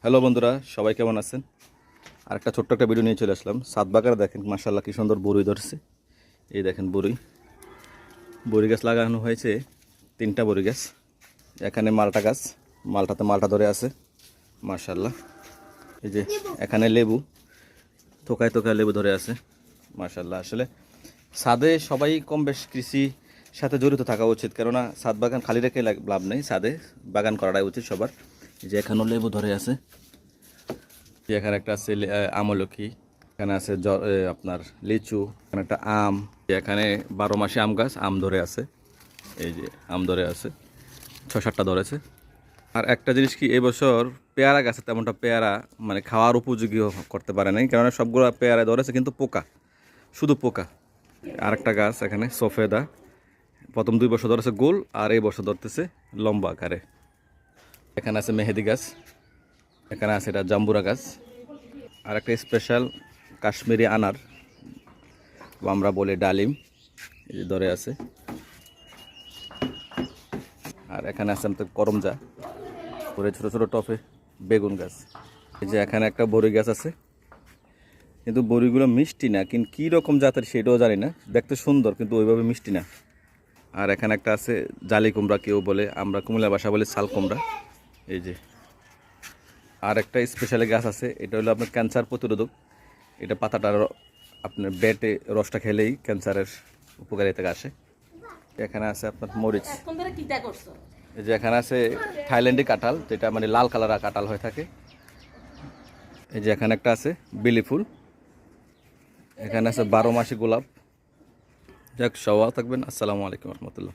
Hello বন্ধুরা, সবাই কেমন আছেন? আর একটা ছোট্ট একটা ভিডিও নিয়ে চলে আসলাম। ছাদ বাগানে দেখেন মাশাআল্লাহ কি সুন্দর বড়ই ধরছে। এই দেখেন বড়ি গাছ লাগানো হয়েছে, 3টা বড়ি গাছ। এখানে মালটা গাছ, মালটাতে মালটা ধরে আছে মাশাআল্লাহ। এই যে এখানে লেবু, থোকায় থোকায় লেবু ধরে আছে মাশাআল্লাহ। আসলে ছাদে সবাই কম বেশ কৃষির সাথে জড়িত থাকা উচিত, কেননা ছাদ বাগান খালি রেখে লাভ নেই, ছাদে বাগান করাটাই উচিত সবার। এই যে এখানেও লেবু ধরে আছে, এখানে একটা আছে আমলকি, এখানে আছে আপনার লিচু, এখানে একটা আম, এখানে 12 মাসে আম গাছ, আম ধরে আছে। এই যে আম ধরে আছে, 6-7টা ধরেছে। আর একটা জিনিস কি, এবছর পেয়ারা গাছে তেমনটা পেয়ারা মানে খাওয়ার উপযোগীও করতে পারে নাই, কেননা সবগুলো পেয়ারা ধরেছে কিন্তু পোকা, শুধু পোকা। আরেকটা গাছ এখানে সফেদা, প্রথম 2 বছর ধরেছে গোল, আর এই বছর ধরতেছে লম্বা আকারে। এখানে আছে মেহেদি গাছ, এখানে আছে এটা জাম্বুরা গাছ, আর একটা স্পেশাল কাশ্মীরি আনার, আমরা বলি ডালিম, এই যে ধরে আছে। আর এখানে আছে আমাদের করমজা, পরে ছোটো ছোটো টফে বেগুন গাছ। এই যে এখানে একটা বড়ি গাছ আছে, কিন্তু বড়িগুলো মিষ্টি না, কিন্তু কী রকম জাতের সেটাও জানি না, দেখতে সুন্দর কিন্তু ওইভাবে মিষ্টি না। আর এখানে একটা আছে জালি কুমড়া, কেউ বলে, আমরা কুমিল্লা ভাষা বলি শাল কুমড়া। এই যে আর একটা স্পেশালি গাছ আছে, এটা হলো আপনার ক্যান্সার প্রতিরোধক। এটা পাতাটা আপনার বেটে রসটা খেলেই ক্যান্সারের উপকারিতা আসে। এখানে আছে আপনার মরিচ, এই যে এখানে আছে থাইল্যান্ডি কাঁঠাল, যেটা মানে লাল কালার কাঁঠাল হয়ে থাকে। এই যে এখানে একটা আছে বেলি ফুল, এখানে আছে 12 মাসি গোলাপ। যাক, সবাই থাকবেন। আসসালামু আলাইকুম রহমতুল্লাহ।